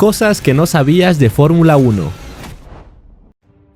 Cosas que no sabías de Fórmula 1.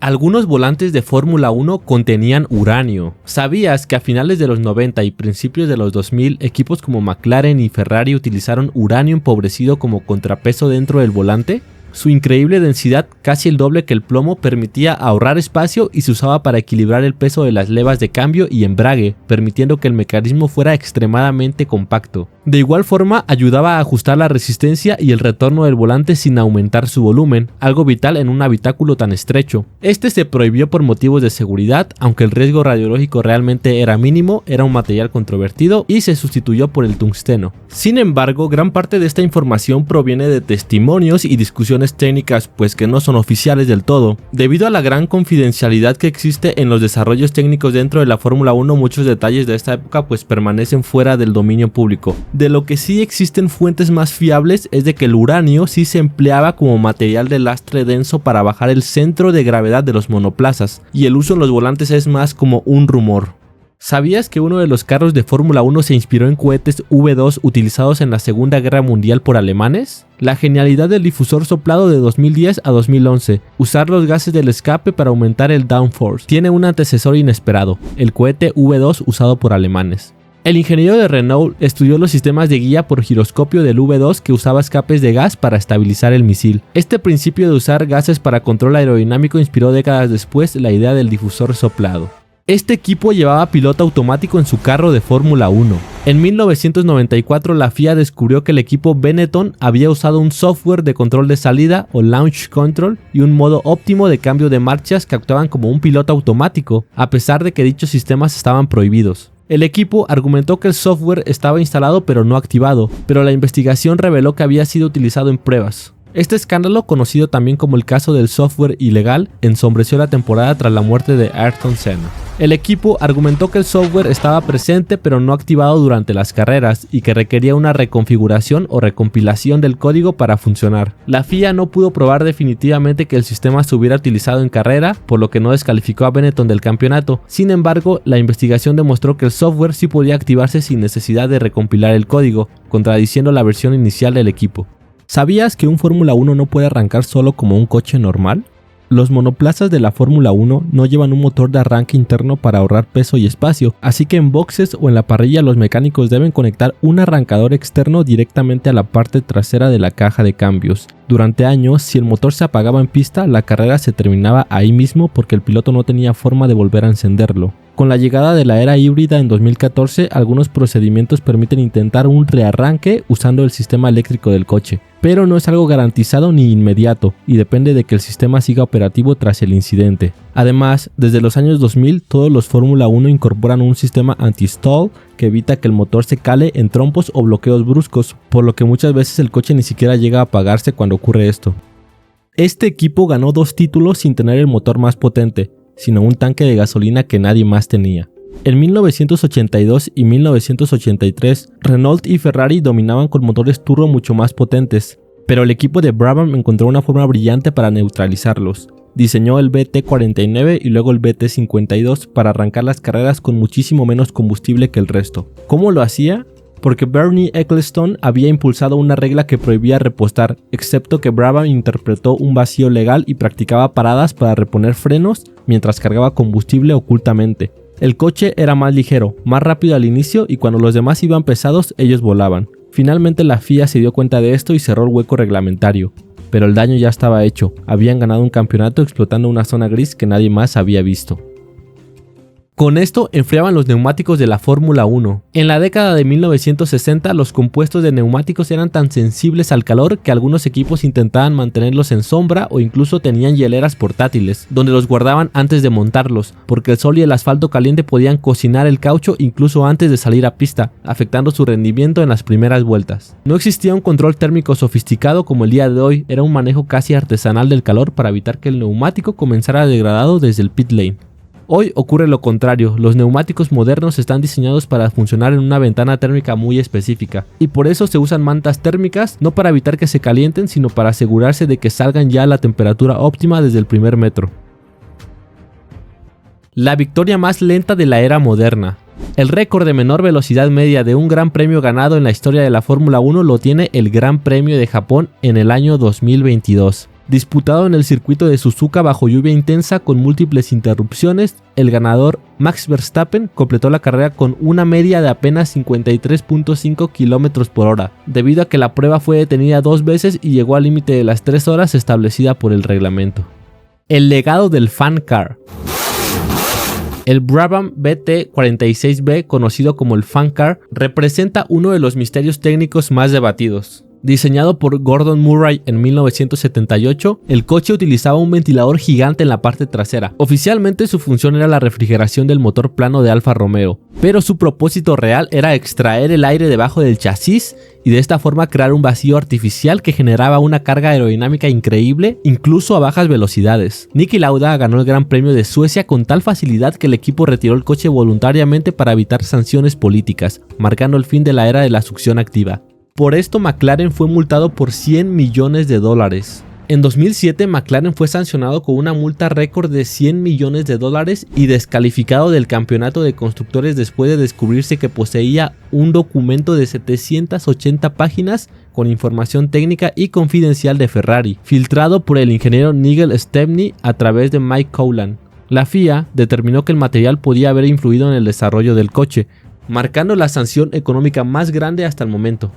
Algunos volantes de Fórmula 1 contenían uranio. ¿Sabías que a finales de los 90 y principios de los 2000 equipos como McLaren y Ferrari utilizaron uranio empobrecido como contrapeso dentro del volante? Su increíble densidad, casi el doble que el plomo, permitía ahorrar espacio y se usaba para equilibrar el peso de las levas de cambio y embrague, permitiendo que el mecanismo fuera extremadamente compacto. De igual forma, ayudaba a ajustar la resistencia y el retorno del volante sin aumentar su volumen, algo vital en un habitáculo tan estrecho. Este se prohibió por motivos de seguridad, aunque el riesgo radiológico realmente era mínimo, era un material controvertido y se sustituyó por el tungsteno. Sin embargo, gran parte de esta información proviene de testimonios y discusiones técnicas pues que no son oficiales del todo. Debido a la gran confidencialidad que existe en los desarrollos técnicos dentro de la Fórmula 1, muchos detalles de esta época pues permanecen fuera del dominio público. De lo que sí existen fuentes más fiables es de que el uranio sí se empleaba como material de lastre denso para bajar el centro de gravedad de los monoplazas, y el uso en los volantes es más como un rumor. ¿Sabías que uno de los carros de Fórmula 1 se inspiró en cohetes V2 utilizados en la Segunda Guerra Mundial por alemanes? La genialidad del difusor soplado de 2010 a 2011, usar los gases del escape para aumentar el downforce, tiene un antecesor inesperado, el cohete V2 usado por alemanes. El ingeniero de Renault estudió los sistemas de guía por giroscopio del V2 que usaba escapes de gas para estabilizar el misil. Este principio de usar gases para control aerodinámico inspiró décadas después la idea del difusor soplado. Este equipo llevaba piloto automático en su carro de Fórmula 1. En 1994 la FIA descubrió que el equipo Benetton había usado un software de control de salida o launch control y un modo óptimo de cambio de marchas que actuaban como un piloto automático, a pesar de que dichos sistemas estaban prohibidos. El equipo argumentó que el software estaba instalado pero no activado, pero la investigación reveló que había sido utilizado en pruebas. Este escándalo, conocido también como el caso del software ilegal, ensombreció la temporada tras la muerte de Ayrton Senna. El equipo argumentó que el software estaba presente pero no activado durante las carreras y que requería una reconfiguración o recompilación del código para funcionar. La FIA no pudo probar definitivamente que el sistema se hubiera utilizado en carrera, por lo que no descalificó a Benetton del campeonato. Sin embargo, la investigación demostró que el software sí podía activarse sin necesidad de recompilar el código, contradiciendo la versión inicial del equipo. ¿Sabías que un Fórmula 1 no puede arrancar solo como un coche normal? Los monoplazas de la Fórmula 1 no llevan un motor de arranque interno para ahorrar peso y espacio, así que en boxes o en la parrilla los mecánicos deben conectar un arrancador externo directamente a la parte trasera de la caja de cambios. Durante años, si el motor se apagaba en pista, la carrera se terminaba ahí mismo porque el piloto no tenía forma de volver a encenderlo. Con la llegada de la era híbrida en 2014, algunos procedimientos permiten intentar un rearranque usando el sistema eléctrico del coche, pero no es algo garantizado ni inmediato y depende de que el sistema siga operativo tras el incidente. Además, desde los años 2000, todos los Fórmula 1 incorporan un sistema anti-stall que evita que el motor se cale en trompos o bloqueos bruscos, por lo que muchas veces el coche ni siquiera llega a apagarse cuando ocurre esto. Este equipo ganó 2 títulos sin tener el motor más potente, sino un tanque de gasolina que nadie más tenía. En 1982 y 1983, Renault y Ferrari dominaban con motores turbo mucho más potentes, pero el equipo de Brabham encontró una forma brillante para neutralizarlos. Diseñó el BT49 y luego el BT52 para arrancar las carreras con muchísimo menos combustible que el resto. ¿Cómo lo hacía? Porque Bernie Ecclestone había impulsado una regla que prohibía repostar, excepto que Brabham interpretó un vacío legal y practicaba paradas para reponer frenos mientras cargaba combustible ocultamente. El coche era más ligero, más rápido al inicio y cuando los demás iban pesados, ellos volaban. Finalmente la FIA se dio cuenta de esto y cerró el hueco reglamentario. Pero el daño ya estaba hecho, habían ganado un campeonato explotando una zona gris que nadie más había visto. Con esto enfriaban los neumáticos de la Fórmula 1. En la década de 1960 los compuestos de neumáticos eran tan sensibles al calor que algunos equipos intentaban mantenerlos en sombra o incluso tenían hieleras portátiles, donde los guardaban antes de montarlos, porque el sol y el asfalto caliente podían cocinar el caucho incluso antes de salir a pista, afectando su rendimiento en las primeras vueltas. No existía un control térmico sofisticado como el día de hoy, era un manejo casi artesanal del calor para evitar que el neumático comenzara degradado desde el pit lane. Hoy ocurre lo contrario, los neumáticos modernos están diseñados para funcionar en una ventana térmica muy específica, y por eso se usan mantas térmicas no para evitar que se calienten, sino para asegurarse de que salgan ya a la temperatura óptima desde el primer metro. La victoria más lenta de la era moderna. El récord de menor velocidad media de un gran premio ganado en la historia de la Fórmula 1 lo tiene el Gran Premio de Japón en el año 2022. Disputado en el circuito de Suzuka bajo lluvia intensa con múltiples interrupciones, el ganador Max Verstappen completó la carrera con una media de apenas 53.5 km por hora, debido a que la prueba fue detenida 2 veces y llegó al límite de las 3 horas establecida por el reglamento. El legado del Fan Car. El Brabham BT46B, conocido como el Fan Car, representa uno de los misterios técnicos más debatidos. Diseñado por Gordon Murray en 1978, el coche utilizaba un ventilador gigante en la parte trasera. Oficialmente su función era la refrigeración del motor plano de Alfa Romeo, pero su propósito real era extraer el aire debajo del chasis y de esta forma crear un vacío artificial que generaba una carga aerodinámica increíble, incluso a bajas velocidades. Niki Lauda ganó el Gran Premio de Suecia con tal facilidad que el equipo retiró el coche voluntariamente para evitar sanciones políticas, marcando el fin de la era de la succión activa. Por esto McLaren fue multado por $100 millones. En 2007 McLaren fue sancionado con una multa récord de $100 millones y descalificado del campeonato de constructores después de descubrirse que poseía un documento de 780 páginas con información técnica y confidencial de Ferrari, filtrado por el ingeniero Nigel Stepney a través de Mike Coughlan. La FIA determinó que el material podía haber influido en el desarrollo del coche, marcando la sanción económica más grande hasta el momento.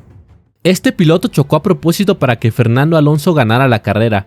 Este piloto chocó a propósito para que Fernando Alonso ganara la carrera.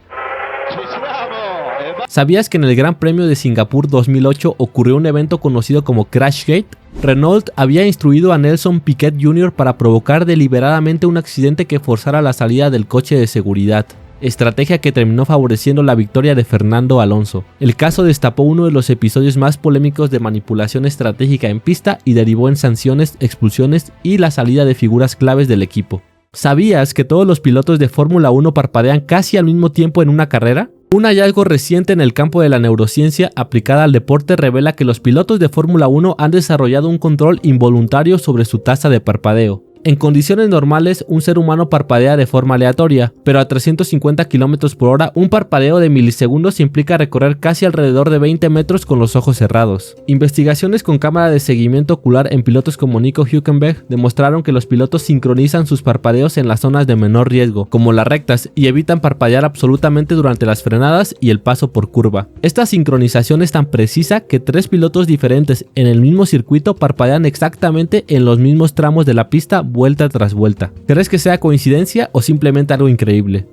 ¿Sabías que en el Gran Premio de Singapur 2008 ocurrió un evento conocido como Crashgate? Renault había instruido a Nelson Piquet Jr. para provocar deliberadamente un accidente que forzara la salida del coche de seguridad, estrategia que terminó favoreciendo la victoria de Fernando Alonso. El caso destapó uno de los episodios más polémicos de manipulación estratégica en pista y derivó en sanciones, expulsiones y la salida de figuras claves del equipo. ¿Sabías que todos los pilotos de Fórmula 1 parpadean casi al mismo tiempo en una carrera? Un hallazgo reciente en el campo de la neurociencia aplicada al deporte revela que los pilotos de Fórmula 1 han desarrollado un control involuntario sobre su tasa de parpadeo. En condiciones normales, un ser humano parpadea de forma aleatoria, pero a 350 km por hora, un parpadeo de milisegundos implica recorrer casi alrededor de 20 metros con los ojos cerrados. Investigaciones con cámara de seguimiento ocular en pilotos como Nico Hülkenberg demostraron que los pilotos sincronizan sus parpadeos en las zonas de menor riesgo, como las rectas, y evitan parpadear absolutamente durante las frenadas y el paso por curva. Esta sincronización es tan precisa que 3 pilotos diferentes en el mismo circuito parpadean exactamente en los mismos tramos de la pista vuelta tras vuelta. ¿Crees que sea coincidencia o simplemente algo increíble?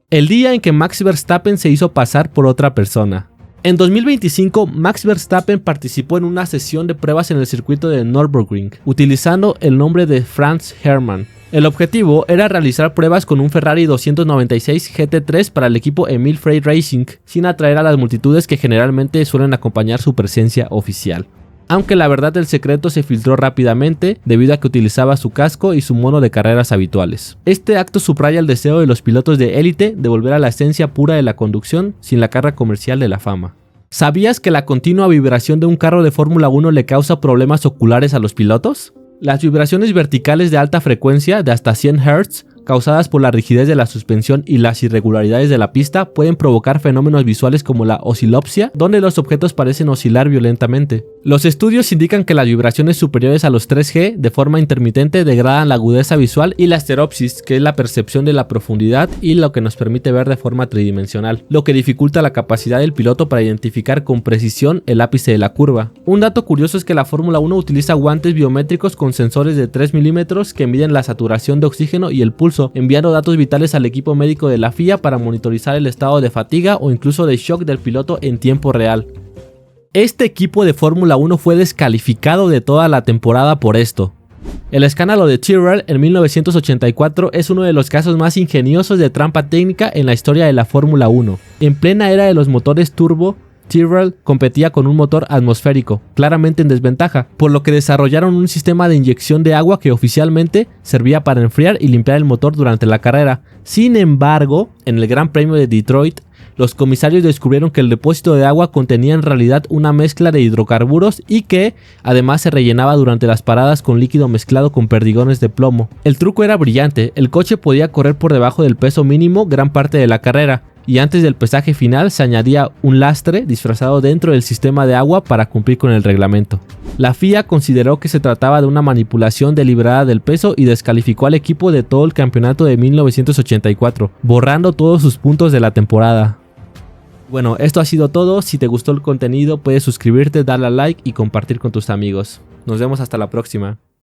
El día en que Max Verstappen se hizo pasar por otra persona. En 2025, Max Verstappen participó en una sesión de pruebas en el circuito de Nürburgring, utilizando el nombre de Franz Hermann. El objetivo era realizar pruebas con un Ferrari 296 GT3 para el equipo Emil Frey Racing, sin atraer a las multitudes que generalmente suelen acompañar su presencia oficial. Aunque la verdad del secreto se filtró rápidamente debido a que utilizaba su casco y su mono de carreras habituales. Este acto subraya el deseo de los pilotos de élite de volver a la esencia pura de la conducción sin la carga comercial de la fama. ¿Sabías que la continua vibración de un carro de Fórmula 1 le causa problemas oculares a los pilotos? Las vibraciones verticales de alta frecuencia de hasta 100 Hz, causadas por la rigidez de la suspensión y las irregularidades de la pista, pueden provocar fenómenos visuales como la oscilopsia, donde los objetos parecen oscilar violentamente. Los estudios indican que las vibraciones superiores a los 3G de forma intermitente degradan la agudeza visual, y la estereopsis, que es la percepción de la profundidad y lo que nos permite ver de forma tridimensional, lo que dificulta la capacidad del piloto para identificar con precisión el ápice de la curva. Un dato curioso es que la Fórmula 1 utiliza guantes biométricos con sensores de 3 milímetros que miden la saturación de oxígeno y el pulso, enviando datos vitales al equipo médico de la FIA para monitorizar el estado de fatiga o incluso de shock del piloto en tiempo real. Este equipo de Fórmula 1 fue descalificado de toda la temporada por esto. El escándalo de Tyrrell en 1984 es uno de los casos más ingeniosos de trampa técnica en la historia de la Fórmula 1. En plena era de los motores turbo, Tyrrell competía con un motor atmosférico, claramente en desventaja, por lo que desarrollaron un sistema de inyección de agua que oficialmente servía para enfriar y limpiar el motor durante la carrera. Sin embargo, en el Gran Premio de Detroit, los comisarios descubrieron que el depósito de agua contenía en realidad una mezcla de hidrocarburos y que, además, se rellenaba durante las paradas con líquido mezclado con perdigones de plomo. El truco era brillante, el coche podía correr por debajo del peso mínimo gran parte de la carrera, y antes del pesaje final se añadía un lastre disfrazado dentro del sistema de agua para cumplir con el reglamento. La FIA consideró que se trataba de una manipulación deliberada del peso y descalificó al equipo de todo el campeonato de 1984, borrando todos sus puntos de la temporada. Bueno, esto ha sido todo. Si te gustó el contenido, puedes suscribirte, darle a like y compartir con tus amigos. Nos vemos hasta la próxima.